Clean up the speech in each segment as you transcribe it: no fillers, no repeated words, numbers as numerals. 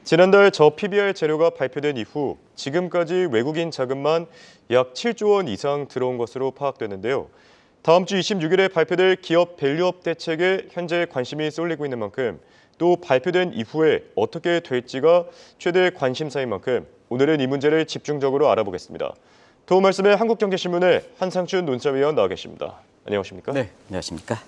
지난달 저 PBR 재료가 발표된 이후 지금까지 외국인 자금만 약 7조 원 이상 들어온 것으로 파악되는데요. 다음 주 26일에 발표될 기업 밸류업 대책에 현재 관심이 쏠리고 있는 만큼 또 발표된 이후에 어떻게 될지가 최대 관심사인 만큼 오늘은 이 문제를 집중적으로 알아보겠습니다. 도움 말씀에 한국경제신문의 한상춘 논자위원 나와 계십니다. 안녕하십니까? 네, 안녕하십니까?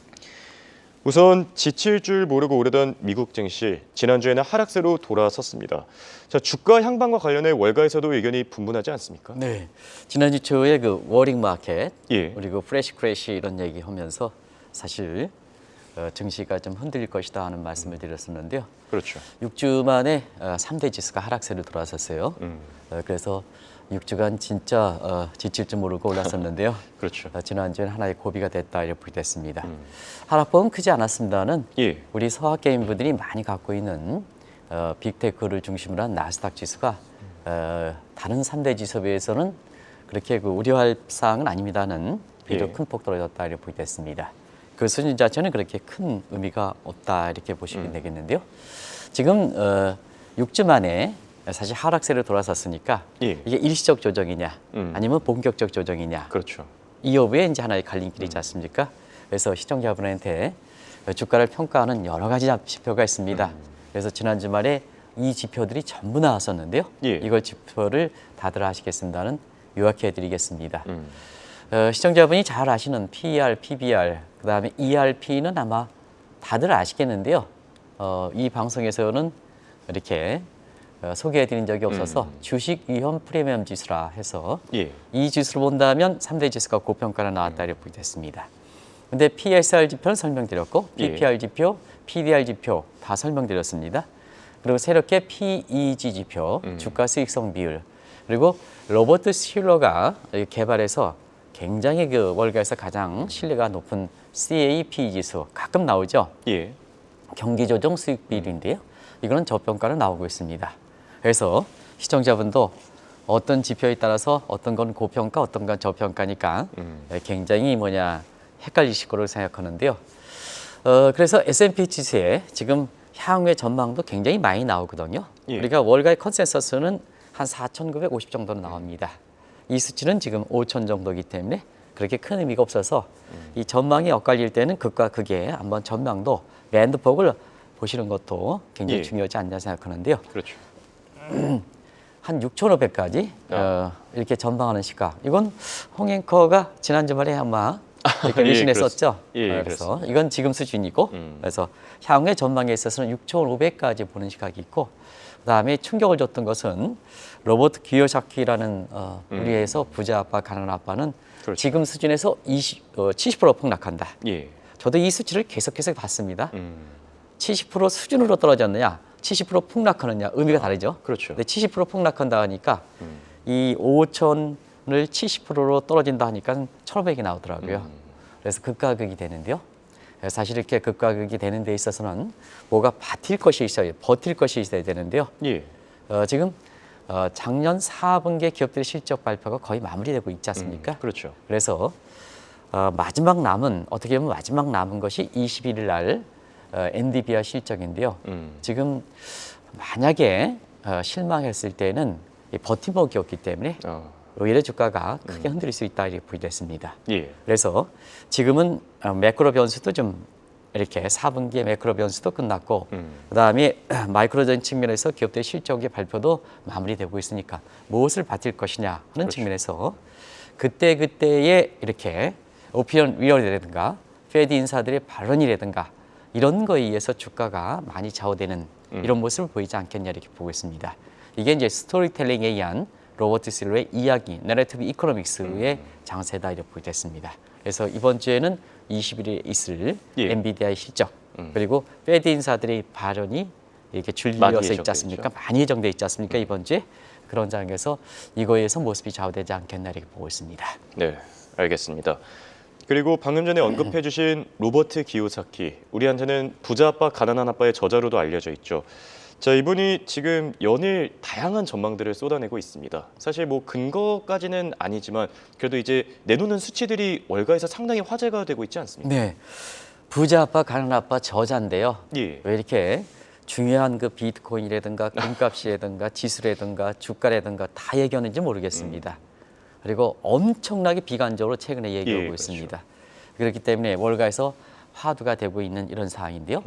우선 지칠 줄 모르고 오르던 미국 증시, 지난주에는 하락세로 돌아섰습니다. 자, 주가 향방과 관련해 월가에서도 의견이 분분하지 않습니까? 네, 지난주 초에 그 워링 마켓 그리고 프레시 크래시 이런 얘기하면서 사실 증시가 좀 흔들릴 것이다 하는 말씀을 드렸었는데요. 그렇죠. 6주 만에 3대 지수가 하락세로 돌아섰어요. 그래서 6주간 진짜 지칠 줄 모르고 올랐었는데요. 그렇죠. 지난주에는 하나의 고비가 됐다 이렇게 됐습니다. 하락폭은 크지 않았습니다는 우리 서학 개인분들이 많이 갖고 있는 빅테크를 중심으로 한 나스닥 지수가 다른 3대 지수에 비해서는 그렇게 우려할 사항은 아닙니다는 비교적 큰 폭 떨어졌다 이렇게 됐습니다. 그 수준 자체는 그렇게 큰 의미가 없다 이렇게 보시면 되겠는데요. 지금 6주 만에 사실 하락세로 돌아섰으니까 이게 일시적 조정이냐 아니면 본격적 조정이냐 그렇죠. 이 여부에 이제 하나의 갈림길이지 않습니까? 그래서 시청자분한테 주가를 평가하는 여러 가지 지표가 있습니다. 그래서 지난 주말에 이 지표들이 전부 나왔었는데요. 이걸 지표를 다들 아시겠습니다는 요약해 드리겠습니다. 시청자분이 잘 아시는 PER, PBR, 그다음에 ERP는 아마 다들 아시겠는데요. 이 방송에서는 이렇게 소개해드린 적이 없어서 주식 위험 프리미엄 지수라 해서 이 지수를 본다면 3대 지수가 고평가로 나왔다 이렇게 됐습니다. 근데 PSR 지표는 설명드렸고 PPR 지표, PDR 지표 다 설명드렸습니다. 그리고 새롭게 PEG 지표, 주가 수익성 비율, 그리고 로버트 슐러가 개발해서 굉장히 월가에서 가장 신뢰가 높은 CAPE 지수 가끔 나오죠. 경기 조정 수익 비율인데요. 이거는 저평가로 나오고 있습니다. 그래서 시청자분도 어떤 지표에 따라서 어떤 건 고평가, 어떤 건 저평가니까 굉장히 헷갈리실 거로 생각하는데요. 그래서 S&P 지수에 지금 향후의 전망도 굉장히 많이 나오거든요. 우리가 월가의 컨센서스는 한 4,950 정도는 나옵니다. 이 수치는 지금 5,000 정도이기 때문에 그렇게 큰 의미가 없어서 이 전망이 엇갈릴 때는 극과 극의 한번 전망도 밴드폭을 보시는 것도 굉장히 중요하지 않냐 생각하는데요. 그렇죠. 한 6,500까지 이렇게 전망하는 시각. 이건 홍 앵커가 지난 주말에 아마 이렇게 리신했었죠. 그래서 이건 지금 수준이고 그래서 향후의 전망에 있어서는 6,500까지 보는 시각이 있고 그다음에 충격을 줬던 것은 로버트 기요사키라는 우리에서 부자 아빠, 가난한 아빠는 지금 수준에서 70% 폭락한다. 저도 이 수치를 계속해서 봤습니다. 70% 수준으로 떨어졌느냐, 70% 폭락하느냐 의미가 다르죠. 그렇죠. 근데 70% 폭락한다 하니까 이 5,000을 70%로 떨어진다 하니까 1,500이 나오더라고요. 그래서 극과 극이 되는데요. 사실 이렇게 극과 극이 되는 데 있어서는 뭐가 버틸 것이 있어야 되는데요. 지금 작년 4분기 기업들의 실적 발표가 거의 마무리되고 있지 않습니까? 그렇죠. 그래서 마지막 남은 어떻게 보면 마지막 남은 것이 21일 날 NDBR 실적인데요. 지금 만약에 실망했을 때는 버팀목이 없기 때문에 오히려 주가가 크게 흔들릴 수 있다 이렇게 부여됐습니다. 그래서 지금은 매크로 변수도 좀 이렇게 4분기의 매크로 변수도 끝났고 그다음에 마이크로적인 측면에서 기업들의 실적의 발표도 마무리되고 있으니까 무엇을 버틸 것이냐 하는 측면에서 그때그때의 이렇게 오피니언 리얼이라든가 페드 인사들의 발언이라든가 이런 거에 의해서 주가가 많이 좌우되는 이런 모습을 보이지 않겠냐 이렇게 보고 있습니다. 이게 이제 스토리텔링에 의한 로버트 실러의 이야기, 내러티브 이코노믹스의 장세다 이렇게 보겠습니다. 그래서 이번 주에는 20일에 있을 엔비디아의 실적 그리고 페드 인사들의 발언이 이렇게 줄리어서 있지 않습니까? 많이 예정돼 있지 않습니까? 이번 주에 그런 장에서 이거에서 모습이 좌우되지 않겠나 이렇게 보고 있습니다. 네, 알겠습니다. 그리고 방금 전에 언급해 주신 로버트 기요사키, 우리한테는 부자 아빠, 가난한 아빠의 저자로도 알려져 있죠. 자, 이분이 지금 연일 다양한 전망들을 쏟아내고 있습니다. 사실 근거까지는 아니지만 그래도 이제 내놓는 수치들이 월가에서 상당히 화제가 되고 있지 않습니까? 네, 부자 아빠, 가난한 아빠 저자인데요. 왜 이렇게 중요한 그 비트코인이라든가 금값이라든가 지수라든가 주가라든가 다 얘기하는지 모르겠습니다. 그리고 엄청나게 비관적으로 최근에 얘기하고 예, 그렇죠. 있습니다. 그렇기 때문에 월가에서 화두가 되고 있는 이런 상황인데요.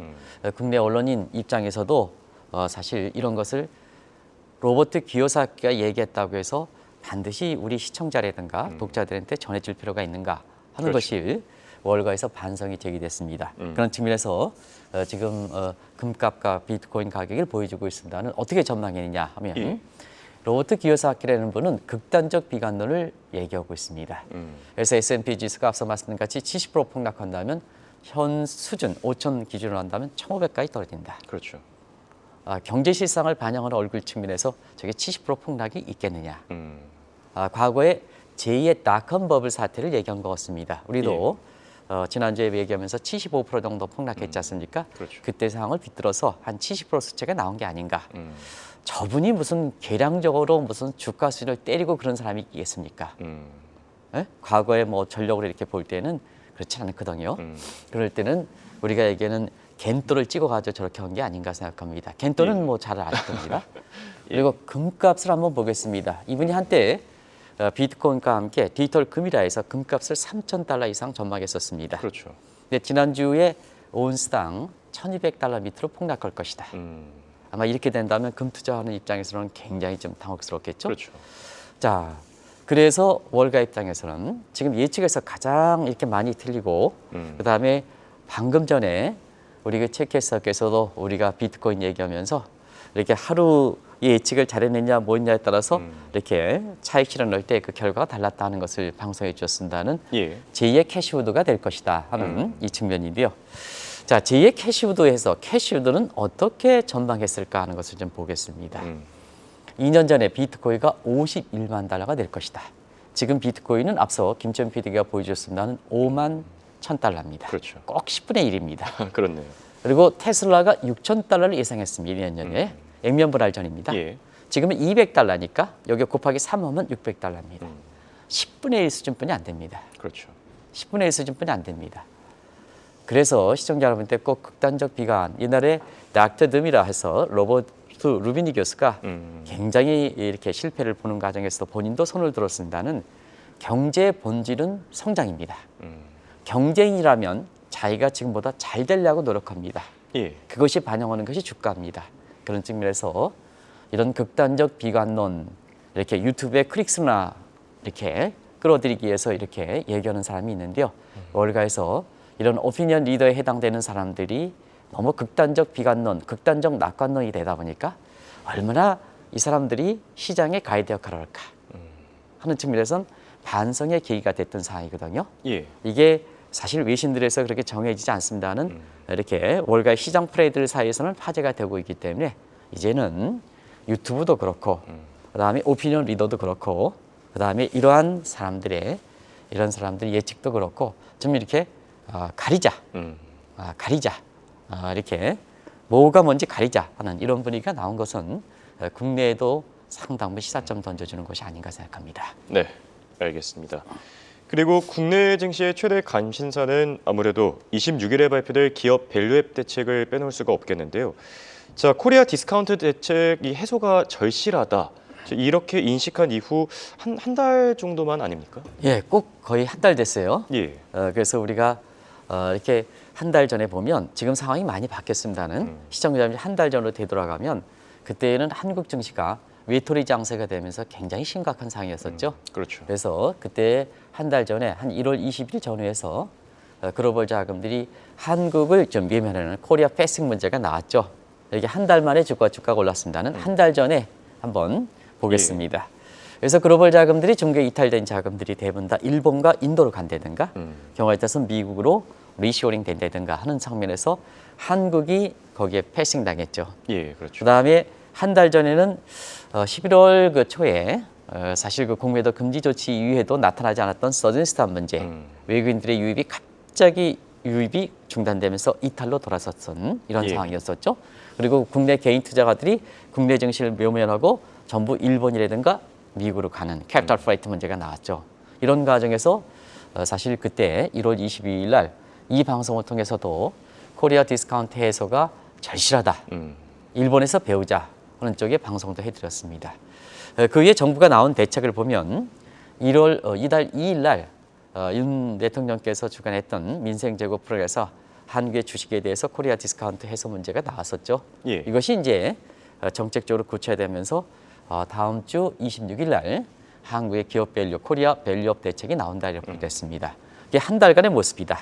국내 언론인 입장에서도 사실 이런 것을 로버트 기요사키가 얘기했다고 해서 반드시 우리 시청자라든가 독자들한테 전해질 필요가 있는가 하는 그렇죠. 것이 월가에서 반성이 제기됐습니다. 그런 측면에서 지금 금값과 비트코인 가격을 보여주고 있습니다는 어떻게 전망했느냐 하면 예. 로버트 기요사키라는 분은 극단적 비관론을 얘기하고 있습니다. 그래서 S&P 지수가 앞서 말씀드린 같이 70% 폭락한다면 현 수준 5천 기준으로 한다면 1,500까지 떨어진다. 그렇죠. 경제 실상을 반영하는 얼굴 측면에서 저게 70% 폭락이 있겠느냐. 과거에 제2의 닷컴 버블 사태를 얘기한 것 같습니다. 우리도 지난주에 얘기하면서 75% 정도 폭락했지 않습니까? 그렇죠. 그때 상황을 빗들어서 한 70% 수치가 나온 게 아닌가. 저분이 무슨 계량적으로 무슨 주가 수준을 때리고 그런 사람이 있겠습니까? 예? 과거에 뭐 전력으로 이렇게 볼 때는 그렇지 않거든요. 그럴 때는 우리가 얘기하는 겐또를 찍어가지고 저렇게 한 게 아닌가 생각합니다. 겐또는 뭐 잘 아실 겁니다. 그리고 금값을 한번 보겠습니다. 이분이 한때 비트코인과 함께 디지털 금이라 해서 금값을 3,000달러 이상 전망했었습니다. 그렇죠. 근데 지난주에 온스당 1,200달러 밑으로 폭락할 것이다. 아마 이렇게 된다면 금 투자하는 입장에서는 굉장히 좀 당혹스럽겠죠. 그렇죠. 자, 그래서 월가 입장에서는 지금 예측에서 가장 이렇게 많이 틀리고 그다음에 방금 전에 우리 그 체크해서께서도 우리가 비트코인 얘기하면서 이렇게 하루 예측을 잘해냈냐 뭐했냐에 따라서 이렇게 차익실현 넣을 때 그 결과가 달랐다는 것을 방송해 주셨습니다는 예. 제2의 캐시우드가 될 것이다 하는 이 측면인데요. 자, 제2의 캐시우드에서 캐시우드는 어떻게 전망했을까 하는 것을 좀 보겠습니다. 2년 전에 비트코인가 51만 달러가 될 것이다. 지금 비트코인은 앞서 김천 PD가 보여주셨습니다는 5만 1,000달러입니다. 그렇죠. 꼭 10분의 1입니다. 그렇네요. 그리고 테슬라가 6,000달러를 예상했습니다. 2년 전에. 액면불알 전입니다. 예. 지금은 200달러니까 여기 곱하기 3하면 600달러입니다. 10분의 1 수준뿐이 안 됩니다. 그렇죠. 10분의 1 수준뿐이 안 됩니다. 그래서 시청자 여러분께 꼭 극단적 비관, 옛날에 닥터듬이라 해서 로버트 루비니 교수가 굉장히 이렇게 실패를 보는 과정에서 본인도 손을 들었습니다는 경제의 본질은 성장입니다. 경쟁이라면 자기가 지금보다 잘 되려고 노력합니다. 예. 그것이 반영하는 것이 주가입니다. 그런 측면에서 이런 극단적 비관론 이렇게 유튜브에 클릭수나 이렇게 끌어들이기 위해서 이렇게 얘기하는 사람이 있는데요. 월가에서 이런 오피니언 리더에 해당되는 사람들이 너무 극단적 비관론, 극단적 낙관론이 되다 보니까 얼마나 이 사람들이 시장의 가이드 역할을 할까 하는 측면에서는 반성의 계기가 됐던 상황이거든요. 예. 이게 사실 외신들에서 그렇게 정해지지 않습니다는 이렇게 월가의 시장 프레이들 사이에서는 화제가 되고 있기 때문에 이제는 유튜브도 그렇고 그다음에 오피니언 리더도 그렇고 그다음에 이러한 사람들의 이런 사람들의 예측도 그렇고 좀 이렇게 가리자, 이렇게 뭐가 뭔지 가리자 하는 이런 분위기가 나온 것은 국내에도 상당 시사점 던져주는 것이 아닌가 생각합니다. 네, 알겠습니다. 그리고 국내 증시의 최대 관심사는 아무래도 26일에 발표될 기업 밸류앱 대책을 빼놓을 수가 없겠는데요. 자, 코리아 디스카운트 대책이 해소가 절실하다. 이렇게 인식한 이후 한 달 정도만 아닙니까? 예, 꼭 거의 한 달 됐어요. 예. 그래서 우리가 이렇게 한 달 전에 보면 지금 상황이 많이 바뀌었습니다는 시청자분이 한 달 전으로 되돌아가면 그때는 한국 증시가 외톨이 장세가 되면서 굉장히 심각한 상황이었었죠. 그렇죠. 그래서 그때 한 달 전에 한 1월 20일 전후에서 글로벌 자금들이 한국을 좀 외면하는 코리아 패싱 문제가 나왔죠. 이게 한 달 만에 주가가 올랐습니다는 한 달 전에 한번 보겠습니다. 그래서 글로벌 자금들이 중개 이탈된 자금들이 대부분 다 일본과 인도로 간다든가 경우에 따라서 미국으로 리쇼링 된다든가 하는 측면에서 한국이 거기에 패싱 당했죠. 예, 그렇죠. 그다음에 한 달 전에는 11월 그 초에 사실 그 공매도 금지 조치 이후에도 나타나지 않았던 서든스타 문제, 외국인들의 유입이 갑자기 유입이 중단되면서 이탈로 돌아섰던 이런 예. 상황이었었죠. 그리고 국내 개인 투자가들이 국내 증시를 묘면하고 전부 일본이라든가 미국으로 가는 캐피탈 플라이트 문제가 나왔죠. 이런 과정에서 사실 그때 1월 22일 날 이 방송을 통해서도 코리아 디스카운트 해소가 절실하다. 일본에서 배우자 하는 쪽에 방송도 해드렸습니다. 그 위에 정부가 나온 대책을 보면 이달 2일 날 윤 대통령께서 주관했던 민생제고 프로그램에서 한국의 주식에 대해서 코리아 디스카운트 해소 문제가 나왔었죠. 예. 이것이 이제 정책적으로 구체화되면서 다음 주 26일 날 한국의 기업 밸류, 코리아 밸류업 대책이 나온다 이렇게 됐습니다. 이게 한 달간의 모습이다.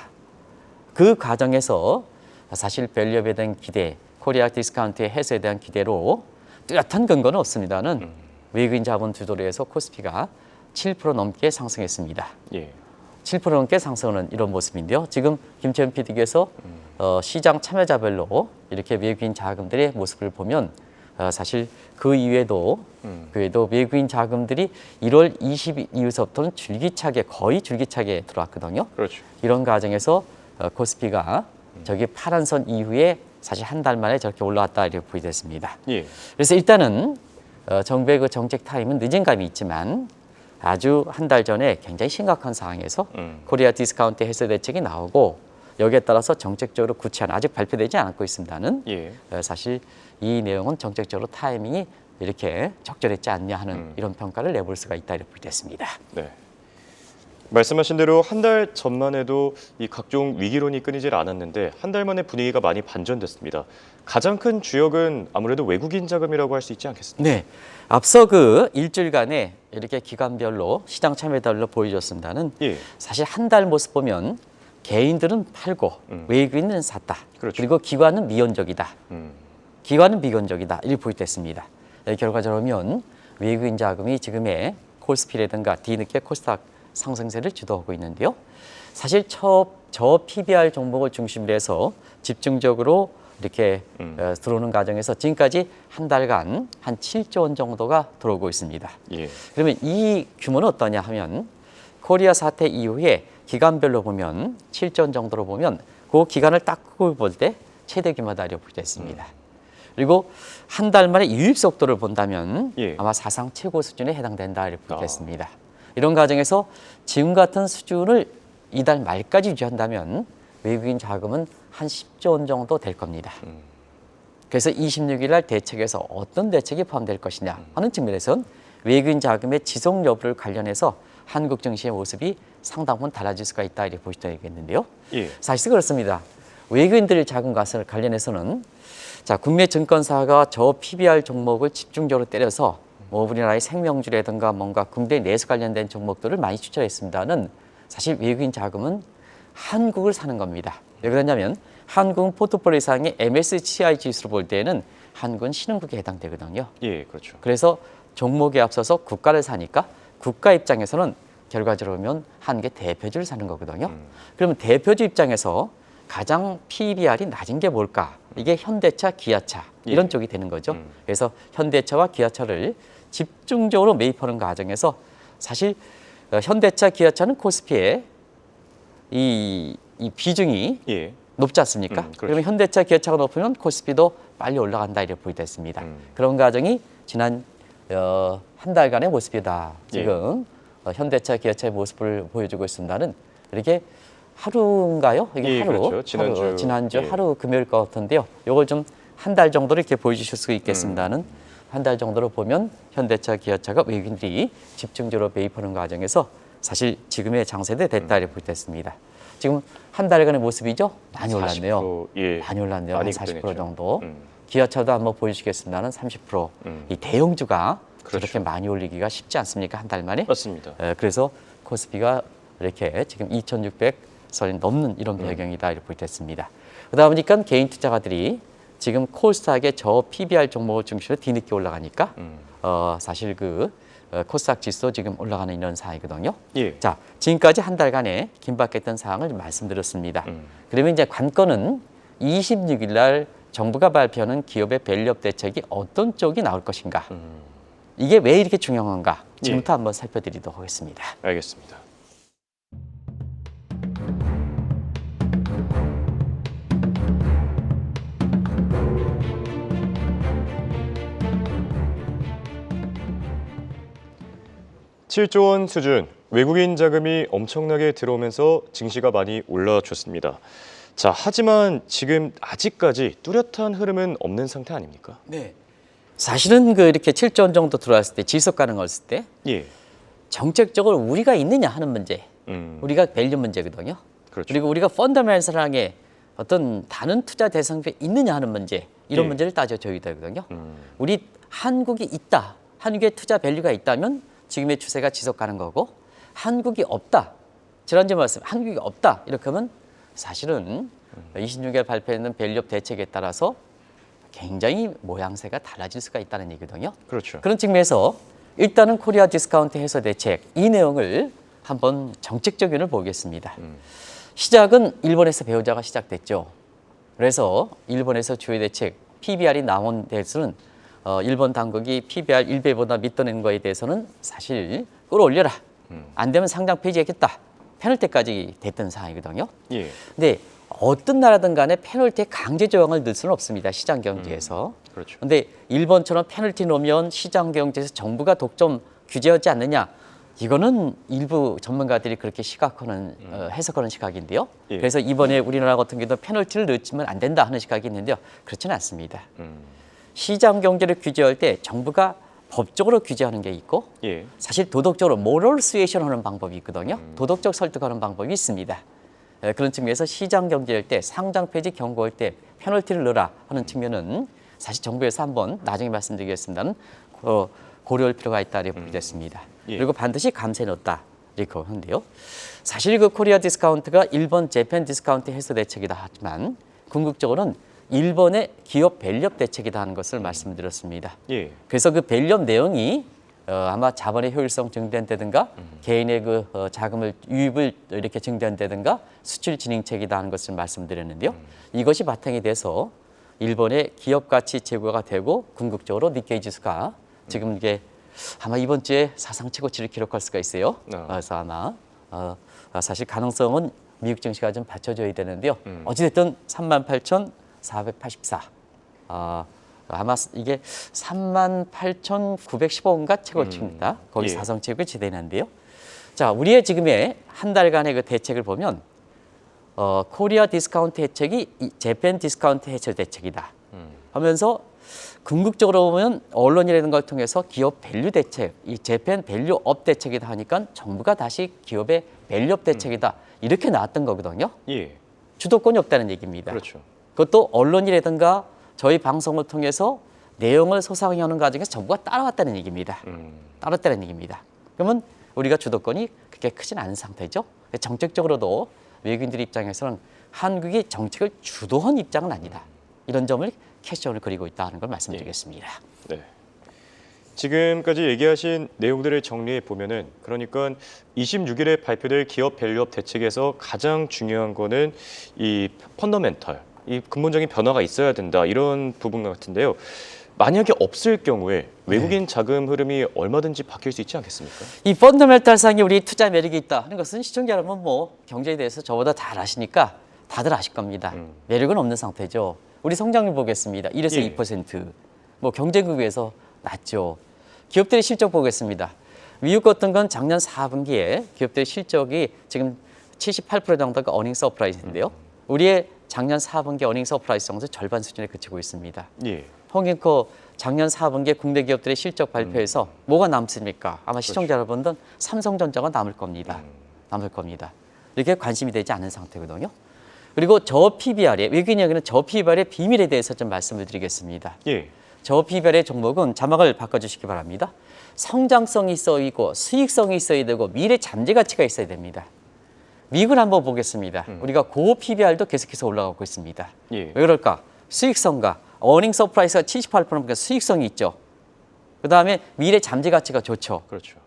그 과정에서 사실 밸류업에 대한 기대, 코리아 디스카운트의 해소에 대한 기대로 뚜렷한 근거는 없습니다는 외국인 자본 주도로 해서 코스피가 7% 넘게 상승했습니다. 예. 7% 넘게 상승하는 이런 모습인데요. 지금 김채연 PD께서 시장 참여자별로 이렇게 외국인 자금들의 모습을 보면 사실 그 이외에도 외국인 자금들이 1월 20일 이후서부터는 거의 줄기차게 들어왔거든요. 그렇죠. 이런 과정에서 코스피가 저기 파란 선 이후에 사실 한 달 만에 저렇게 올라왔다 이렇게 보여졌습니다. 예. 그래서 일단은 정부의 그 정책 타임은 늦은 감이 있지만 아주 한 달 전에 굉장히 심각한 상황에서 코리아 디스카운트 해소 대책이 나오고 여기에 따라서 정책적으로 구체한 아직 발표되지 않고 있습니다는 예. 사실 이 내용은 정책적으로 타이밍이 이렇게 적절했지 않냐 하는 이런 평가를 내볼 수가 있다 이렇게 보겠습니다. 네. 말씀하신 대로 한 달 전만 해도 이 각종 위기론이 끊이질 않았는데 한 달 만에 분위기가 많이 반전됐습니다. 가장 큰 주역은 아무래도 외국인 자금이라고 할 수 있지 않겠습니까? 네, 앞서 그 일주일간에 이렇게 기관별로 시장 참여별로 보여줬습니다는 예. 사실 한 달 모습 보면 개인들은 팔고 외국인은 샀다. 그렇죠. 그리고 기관은 미온적이다. 기관은 비견적이다. 이렇게 보여됐습니다. 결과적으로 보면 외국인 자금이 지금의 코스피라든가 뒤늦게 코스닥 상승세를 주도하고 있는데요. 사실 저 PBR 종목을 중심으로 해서 집중적으로 이렇게 들어오는 과정에서 지금까지 한 달간 한 7조 원 정도가 들어오고 있습니다. 예. 그러면 이 규모는 어떠냐 하면 코리아 사태 이후에 기간별로 보면 7조 원 정도로 보면 그 기간을 딱 볼 때 최대 규모다 이렇게 보겠습니다. 그리고 한 달 만에 유입 속도를 본다면 예. 아마 사상 최고 수준에 해당된다 이렇게 보겠습니다. 이런 과정에서 지금 같은 수준을 이달 말까지 유지한다면 외국인 자금은 한 10조 원 정도 될 겁니다. 그래서 26일 날 대책에서 어떤 대책이 포함될 것이냐 하는 측면에서는 외국인 자금의 지속 여부를 관련해서 한국 증시의 모습이 상당 부분 달라질 수가 있다 이렇게 보시면 되겠는데요. 예. 사실 그렇습니다. 외국인들 자금과 관련해서는 자, 국내 증권사가 저 PBR 종목을 집중적으로 때려서 뭐 우리나라의 생명주라든가 뭔가 국내 내수 관련된 종목들을 많이 추천했습니다는 사실 외국인 자금은 한국을 사는 겁니다. 왜 그러냐면 한국은 포트폴리오 상의 MSCI 지수로 볼 때는 한국은 신흥국에 해당되거든요. 예, 그렇죠. 그래서 종목에 앞서서 국가를 사니까 국가 입장에서는 결과적으로 보면 한국의 대표주를 사는 거거든요. 그러면 대표주 입장에서 가장 PBR이 낮은 게 뭘까? 이게 현대차, 기아차 이런 쪽이 되는 거죠. 그래서 현대차와 기아차를 집중적으로 매입하는 과정에서 사실 현대차, 기아차는 코스피에 이 비중이 예. 높지 않습니까? 그렇죠. 그러면 현대차, 기아차가 높으면 코스피도 빨리 올라간다 이렇게 보여졌습니다. 그런 과정이 지난 한 달간의 모습이다. 지금 현대차, 기아차의 모습을 보여주고 있습니다는 이렇게 하루인가요? 이게 예, 하루, 그렇죠. 지난주. 예. 하루 금요일 것 같은데요. 이걸 좀 한 달 정도로 이렇게 보여주실 수 있겠습니다는 한 달 정도로 보면 현대차, 기아차가 외국인들이 집중적으로 매입하는 과정에서 사실 지금의 장세대 됐다 이렇게 보여졌습니다. 지금 한 달간의 모습이죠? 많이 올랐네요. 40%, 예. 많이 올랐네요. 많이 한 40% 급등했죠. 정도. 기아차도 한번 보여주시겠습니다는 30%. 이 대형주가 그렇죠. 저렇게 많이 올리기가 쉽지 않습니까? 한 달 만에. 맞습니다. 그래서 코스피가 이렇게 지금 2,600선이 넘는 이런 배경이다 이렇게 보여졌습니다. 그러다 보니까 개인 투자가들이 지금 코스닥의 저 PBR 종목을 중심으로 뒤늦게 올라가니까 사실 그 코스닥 지수도 지금 올라가는 이런 상황이거든요. 예. 자, 지금까지 한 달간의 긴박했던 상황을 좀 말씀드렸습니다. 그러면 이제 관건은 26일 날 정부가 발표하는 기업의 밸류업 대책이 어떤 쪽이 나올 것인가. 이게 왜 이렇게 중요한가. 지금부터 한번 살펴드리도록 하겠습니다. 알겠습니다. (7조 원) 수준, 외국인 자금이 엄청나게 들어오면서 증시가 많이 올라줬습니다. 자, 하지만 지금 아직까지 뚜렷한 흐름은 없는 상태 아닙니까? 네. 사실은 이렇게 7조 원 정도 들어왔을 때 지속 가능했을 때 예. 정책적으로 우리가 있느냐 하는 문제, 우리가 밸류 문제거든요. 그렇죠. 그리고 우리가 펀더멘털하게 어떤 다른 투자 대상이 있느냐 하는 문제, 이런 예. 문제를 따져줘야 되거든요. 우리 한국이 있다, 한국의 투자 밸류가 있다면 지금의 추세가 지속 가는 거고, 한국이 없다, 지난주에 말씀 한국이 없다 이렇게 하면 사실은 26일 발표했는 밸류업 대책에 따라서 굉장히 모양새가 달라질 수가 있다는 얘기거든요. 그렇죠. 그런 측면에서 일단은 코리아 디스카운트 해소 대책 이 내용을 한번 정책적 면을 보겠습니다. 시작은 일본에서 배우자가 시작됐죠. 그래서 일본에서 주요 대책 PBR이 나온 데서는 일본 당국이 PBR 1배보다 밑도는 거에 대해서는 사실 끌어올려라. 안 되면 상장 폐지하겠다. 페널티까지 됐던 상황이거든요. 예. 근데 어떤 나라든 간에 페널티에 강제 조항을 넣을 수는 없습니다. 시장 경제에서. 그렇죠. 근데 일본처럼 페널티 놓으면 시장 경제에서 정부가 독점 규제하지 않느냐? 이거는 일부 전문가들이 그렇게 시각하는 해석하는 시각인데요. 예. 그래서 이번에 우리나라 같은 경우도 페널티를 넣으면 안 된다 하는 시각이 있는데요. 그렇지는 않습니다. 시장 경제를 규제할 때 정부가 법적으로 규제하는 게 있고 예. 사실 도덕적으로 모럴 스웨이션 하는 방법이 있거든요. 도덕적 설득하는 방법이 있습니다. 그런 측면에서 시장 경제할 때 상장 폐지 경고할 때 페널티를 넣으라 하는 측면은 사실 정부에서 한번 나중에 말씀드리겠습니다는 고려할 필요가 있다 이렇게 보겠습니다. 예. 그리고 반드시 감세에 넣었다 이렇게 하는데요. 사실 코리아 디스카운트가 일본 재팬 디스카운트 해소 대책이다 하지만 궁극적으로는 일본의 기업 밸류업 대책이다 하는 것을 말씀드렸습니다. 예. 그래서 밸류업 내용이 아마 자본의 효율성 증대한다든가 개인의 자금을 유입을 이렇게 증대한다든가 수출 진행책이다 하는 것을 말씀드렸는데요. 이것이 바탕이 돼서 일본의 기업 가치 제고가 되고 궁극적으로 니케이 지수가 지금 이게 아마 이번 주에 사상 최고치를 기록할 수가 있어요. 그래서 아마 사실 가능성은 미국 증시가 좀 받쳐줘야 되는데요. 어찌됐든 38,484. 아마 이게 38,915인가 최고치입니다. 거기 예. 사상 최고가 지대는데요. 자, 우리의 지금의 한 달간의 그 대책을 보면 코리아 디스카운트 대책이 재팬 디스카운트 해소 대책이다 하면서 궁극적으로 보면 언론이라는 걸 통해서 기업 밸류 대책, 이 재팬 밸류업 대책이다 하니까 정부가 다시 기업의 밸류업 대책이다 이렇게 나왔던 거거든요. 예. 주도권이 없다는 얘기입니다. 그렇죠. 그것도 언론이라든가 저희 방송을 통해서 내용을 소상하는 과정에서 정부가 따라왔다는 얘기입니다. 따랐다는 얘기입니다. 그러면 우리가 주도권이 그렇게 크진 않은 상태죠. 정책적으로도 외국인들 입장에서는 한국이 정책을 주도한 입장은 아니다. 이런 점을 캐시온을 그리고 있다는 걸 말씀드리겠습니다. 네. 지금까지 얘기하신 내용들을 정리해 보면은 그러니까 26일에 발표될 기업 밸류업 대책에서 가장 중요한 거는 이 펀더멘털, 이 근본적인 변화가 있어야 된다 이런 부분 같은데요. 만약에 없을 경우에 외국인 자금 흐름이 얼마든지 바뀔 수 있지 않겠습니까? 이 펀더멘털상에 우리 투자 매력이 있다 하는 것은 시청자 여러분 뭐 경제에 대해서 저보다 잘 아시니까 다들 아실 겁니다. 매력은 없는 상태죠. 우리 성장률 보겠습니다. 1에서 예. 2%. 뭐 경제국에서 낮죠. 기업들의 실적 보겠습니다. 미국 같은 건 작년 4분기에 기업들의 실적이 지금 78% 정도가 어닝 서프라이즈인데요. 우리의 작년 4분기 어닝 서프라이즈 정도 절반 수준에 그치고 있습니다. 예. 홍익코 작년 4분기에 국내 기업들의 실적 발표에서 뭐가 남습니까? 아마 시청자 여러분들은 삼성전자가 남을 겁니다. 남을 겁니다. 이렇게 관심이 되지 않은 상태거든요. 그리고 저 PBR의 외국인 여기는 저 PBR의 비밀에 대해서 좀 말씀을 드리겠습니다. 예. 저 PBR의 종목은 자막을 바꿔주시기 바랍니다. 성장성이 있어야 있고 수익성이 있어야 되고 미래 잠재 가치가 있어야 됩니다. 미국을 한번 보겠습니다. 우리가 고 PBR도 계속해서 올라가고 있습니다. 예. 왜 그럴까? 수익성과 어닝 서프라이즈가 78%니까 수익성이 있죠. 그다음에 미래 잠재 가치가 좋죠. 그렇죠.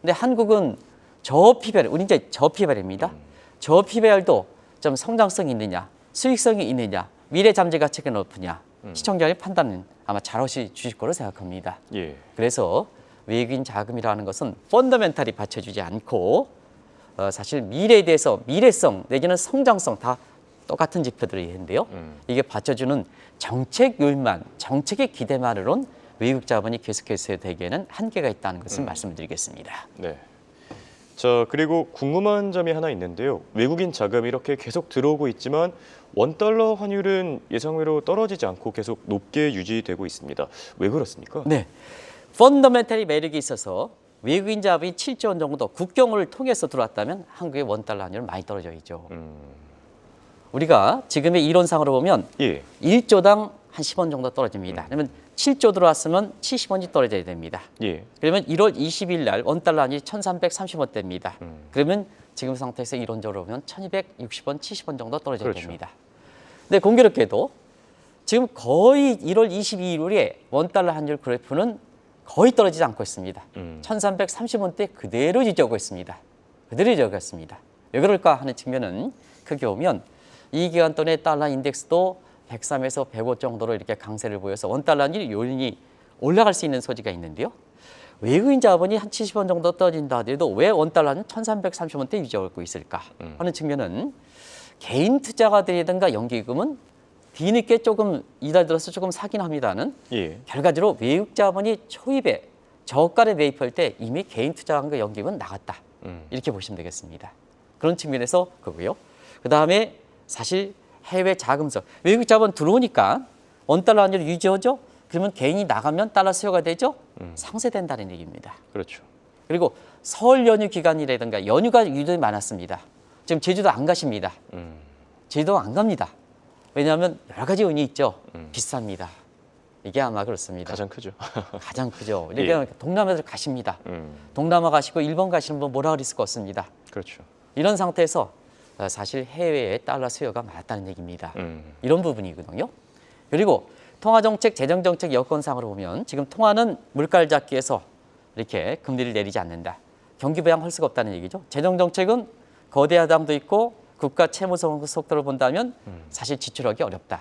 근데 한국은 저 PBR, 우리 이제 저 PBR입니다. 저 PBR도 좀 성장성이 있느냐, 수익성이 있느냐, 미래 잠재 가치가 높으냐, 시청자의 판단은 아마 잘하시 주실 거로 생각합니다. 예. 그래서 외국인 자금이라는 것은 펀더멘탈이 받쳐주지 않고 사실 미래에 대해서 미래성 내지는 성장성 다 똑같은 지표들이 있는데요. 이게 받쳐주는 정책 요인만, 정책의 기대만으로는 외국 자본이 계속해서 되기에는 한계가 있다는 것을 말씀드리겠습니다. 네. 자, 그리고 궁금한 점이 하나 있는데요. 외국인 자금이 이렇게 계속 들어오고 있지만 원달러 환율은 예상외로 떨어지지 않고 계속 높게 유지되고 있습니다. 왜 그렇습니까? 네, 펀더멘털이 매력이 있어서 외국인 자본이 7조 원 정도 국경을 통해서 들어왔다면 한국의 원달러 환율은 많이 떨어져 있죠. 우리가 지금의 이론상으로 보면 예. 1조당 한 10원 정도 떨어집니다. 그러면 7조 들어왔으면 70원이 떨어져야 됩니다. 예. 그러면 1월 20일 날 원달러 환율이 1,330원대입니다. 그러면 지금 상태에서 이론적으로 보면 1,260원, 70원 정도 떨어져야 그렇죠. 됩니다. 근데 공교롭게도 지금 거의 1월 22일에 원달러 환율 그래프는 거의 떨어지지 않고 있습니다. 1,330원대 그대로 유지하고 있습니다. 그대로 유지하고 있습니다. 왜 그럴까 하는 측면은 크게 보면 이 기간 동안에 달러 인덱스도 103에서 105 정도로 이렇게 강세를 보여서 원달러 환율이 요인이 올라갈 수 있는 소지가 있는데요. 외국인 자본이 한 70원 정도 떨어진다 하더라도 왜 원달러는 1,330원대 유지하고 있을까 하는 측면은 개인 투자가들이든가 연기금은 뒤늦게 조금 이달 들어서 조금 사긴 합니다는 예. 결과적으로 외국 자본이 초입에 저가를 매입할 때 이미 개인 투자한과 연기금은 나갔다. 이렇게 보시면 되겠습니다. 그런 측면에서 그거고요. 그다음에 사실 해외 자금성, 외국 자본 들어오니까 원달러 환율이 유지하죠. 그러면 개인이 나가면 달러 수요가 되죠. 상쇄된다는 얘기입니다. 그렇죠. 그리고 설 연휴 기간이라든가 연휴가 유독 많았습니다. 지금 제주도 안 가십니다. 제주도 안 갑니다. 왜냐하면 여러 가지 요인이 있죠. 비쌉니다. 이게 아마 그렇습니다. 가장 크죠. 가장 크죠. 그러니까 예. 동남아를 가십니다. 동남아 가시고 일본 가시는 분 뭐라 그럴 수가 없습니다. 그렇죠. 이런 상태에서 사실 해외에 달러 수요가 많았다는 얘기입니다. 이런 부분이거든요. 그리고 통화정책, 재정정책 여건상으로 보면 지금 통화는 물가를 잡기 위해서 이렇게 금리를 내리지 않는다. 경기 부양할 수가 없다는 얘기죠. 재정정책은 거대 야당도 있고 국가 채무 속도를 본다면 사실 지출하기 어렵다.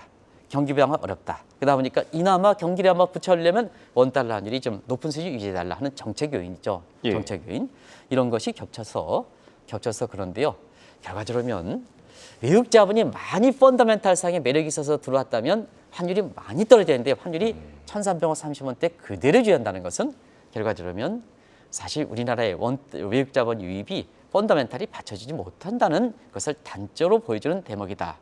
경기 부양은 어렵다. 그러다 보니까 이나마 경기를 한번 부처하려면 원달러 환율이 좀 높은 수준 유지해달라 하는 정책 요인이죠. 예. 정책 요인. 이런 것이 겹쳐서 그런데요. 결과적으로 보면 외국 자본이 많이 펀더멘탈상의 매력이 있어서 들어왔다면 환율이 많이 떨어져야 되는데 환율이 1,330원대 그대로 유지한다는 것은 결과적으로 보면 사실 우리나라의 외국 자본 유입이 펀더멘탈이 받쳐지지 못한다는 것을 단적으로 보여주는 대목이다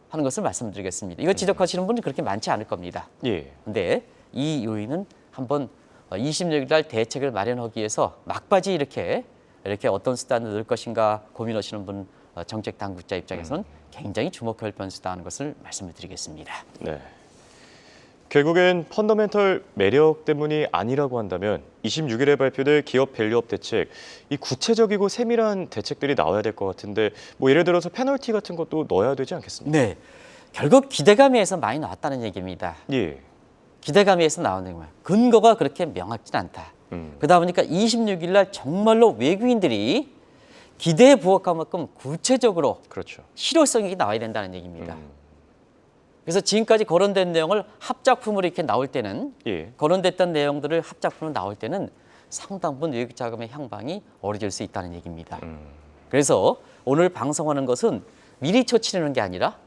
하는 것을 말씀드리겠습니다. 이거 지적하시는 분은 그렇게 많지 않을 겁니다. 예. 근데 이 요인은 한번 26일 날 대책을 마련하기 위해서 막바지 이렇게 어떤 수단을 넣을 것인가 고민하시는 분 정책 당국자 입장에서는 굉장히 주목할 변수다 하는 것을 말씀을 드리겠습니다. 네. 결국엔 펀더멘털 매력 때문이 아니라고 한다면 26일에 발표될 기업 밸류업 대책, 이 구체적이고 세밀한 대책들이 나와야 될 것 같은데 뭐 예를 들어서 페널티 같은 것도 넣어야 되지 않겠습니까? 네, 결국 기대감에서 많이 나왔다는 얘기입니다. 예. 기대감에서 나오는 거예요. 근거가 그렇게 명확진 않다. 그러다 보니까 26일 날 정말로 외국인들이 기대에 부합할 만큼 구체적으로 그렇죠. 실효성이 나와야 된다는 얘기입니다. 그래서 지금까지 거론된 내용을 합작품으로 이렇게 나올 때는 예. 거론됐던 내용들을 합작품으로 나올 때는 상당 부분 외국 자금의 향방이 어려질 수 있다는 얘기입니다. 그래서 오늘 방송하는 것은 미리 초치르는 게 아니라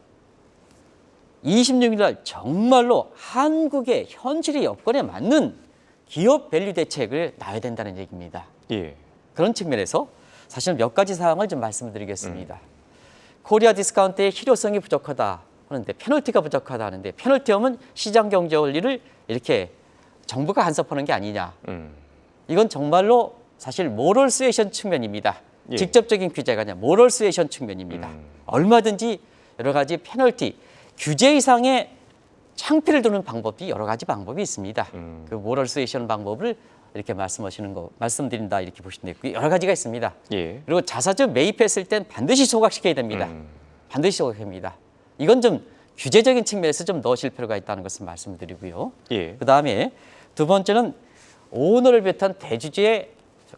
26일 날 정말로 한국의 현실의 여건에 맞는 기업 밸류 대책을 놔야 된다는 얘기입니다. 예. 그런 측면에서 사실 몇 가지 사항을 좀 말씀드리겠습니다. 코리아 디스카운트의 실효성이 부족하다 하는데 페널티가 부족하다 하는데 페널티하면 시장 경제 원리를 이렇게 정부가 간섭하는 게 아니냐. 이건 정말로 사실 모럴 수에이션 측면입니다. 예. 직접적인 규제가 아니라 모럴 수에이션 측면입니다. 얼마든지 여러 가지 페널티, 규제 이상의 창피를 두는 방법이 여러 가지 방법이 있습니다. 그 모럴 수에이션 방법을 이렇게 말씀드린다 이렇게 보시면 되고 여러 가지가 있습니다. 예. 그리고 자사주 매입했을 땐 반드시 소각시켜야 됩니다. 반드시 소각합니다. 이건 좀 규제적인 측면에서 좀 넣으실 필요가 있다는 것을 말씀드리고요. 예. 그다음에 두 번째는 오너를 비롯한 대주주의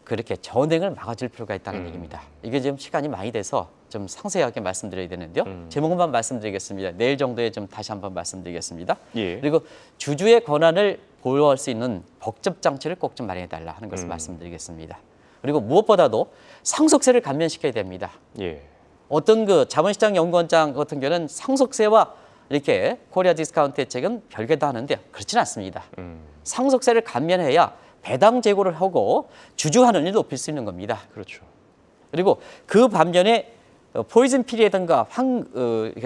그렇게 전횡을 막아줄 필요가 있다는 얘기입니다. 이게 지금 시간이 많이 돼서 좀 상세하게 말씀드려야 되는데요. 제목만 말씀드리겠습니다. 내일 정도에 좀 다시 한번 말씀드리겠습니다. 예. 그리고 주주의 권한을 보호할 수 있는 법적 장치를 꼭 좀 마련해달라 하는 것을 말씀드리겠습니다. 그리고 무엇보다도 상속세를 감면시켜야 됩니다. 예. 어떤 그 자본시장 연구원장 같은 경우는 상속세와 이렇게 코리아 디스카운트 대책은 별개다 하는데 그렇지는 않습니다. 상속세를 감면해야 배당 제고를 하고 주주 환원을 높일 수 있는 겁니다. 그렇죠. 그리고 그 반면에 포이즌 필이라든가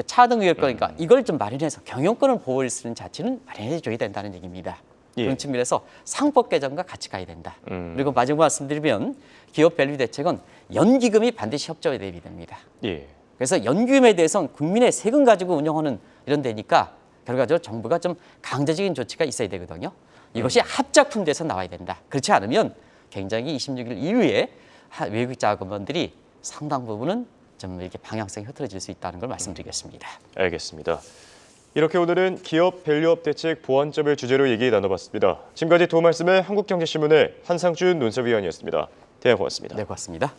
차등 의결권이니까 이걸 좀 마련해서 경영권을 보호할 수 있는 자치는 마련해 줘야 된다는 얘기입니다. 예. 그런 측면에서 상법 개정과 같이 가야 된다. 그리고 마지막 말씀드리면 기업 밸류 대책은 연기금이 반드시 협조해야 됩니다. 예. 그래서 연기금에 대해서는 국민의 세금 가지고 운영하는 이런 데니까 결과적으로 정부가 좀 강제적인 조치가 있어야 되거든요. 이것이 합작품돼서 나와야 된다. 그렇지 않으면 굉장히 26일 이후에 외국 자금원들이 상당 부분은 좀 이렇게 방향성이 흐트러질 수 있다는 걸 말씀드리겠습니다. 알겠습니다. 이렇게 오늘은 기업 밸류업 대책 보완점을 주제로 얘기 나눠봤습니다. 지금까지 도움 말씀은 한국경제신문의 한상준 논설위원이었습니다. 대화 고맙습니다. 네, 고맙습니다.